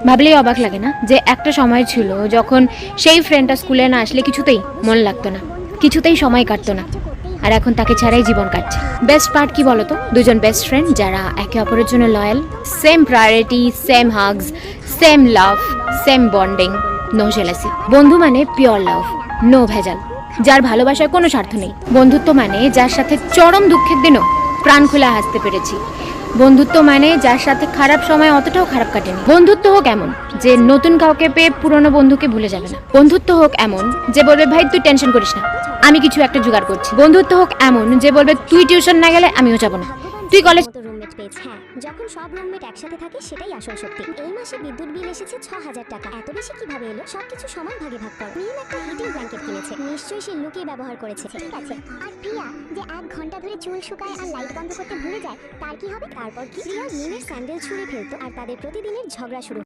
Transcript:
ভাবলেই অবাক লাগে না যে একটা সময় ছিল যখন সেই ফ্রেন্ডটা স্কুলে না আসলে কিছুতেই মন লাগতো না, কিছুতেই সময় কাটতো না, আর এখন তাকে ছাড়াই জীবন কাটছে। বেস্ট পার্ট কি বলতো? দুজন বেস্ট ফ্রেন্ড যারা একে অপরের জন্য loyal, same priority, same hugs, same love, same bonding, no jealousy. বন্ধু মানে পিওর লাভ, নো ভেজাল, যার ভালোবাসায় কোনো স্বার্থ নেই। বন্ধুত্ব মানে যার সাথে চরম দুঃখের দিনও প্রাণ খুলে হাসতে পেরেছি। বন্ধুত্ব মানে যার সাথে খারাপ সময় অতটাও খারাপ কাটেনি। বন্ধুত্ব হোক এমন যে নতুন কাউকে পেয়ে পুরনো বন্ধুকে ভুলে যাবে না। বন্ধুত্ব হোক এমন যে বলবে ভাই তুই টেনশন করিস না, আমি কিছু একটা জোগাড় করছি। বন্ধুত্ব হোক এমন যে বলবে তুই টিউশন না গেলে আমিও যাবো না, তুই কলেজ। রুমমেট পেয়েছে। হ্যাঁ, যখন সব রুমমেট একসাথে থাকে সেটাই আসল শক্তি। এই মাসে বিদ্যুৎ বিল এসেছে ৬০০০ টাকা। এত বেশি কিভাবে এলো? সবকিছু সমান ভাগে ভাগ করো। মিম একটা হিটিং ব্ল্যাঙ্কেট কিনেছে, নিশ্চয়ই সে লুকিয়ে ব্যবহার করেছে। ঠিক আছে, আর প্রিয়া যে ১ ঘন্টা ধরে চুল শুকায় আর লাইট বন্ধ করতে ভুলে যায়, তার কি হবে? তারপর কি? প্রিয়া মিমের স্যান্ডেল ছুঁড়ে ফেলতো আর তাদের প্রতিদিনের ঝগড়া শুরু।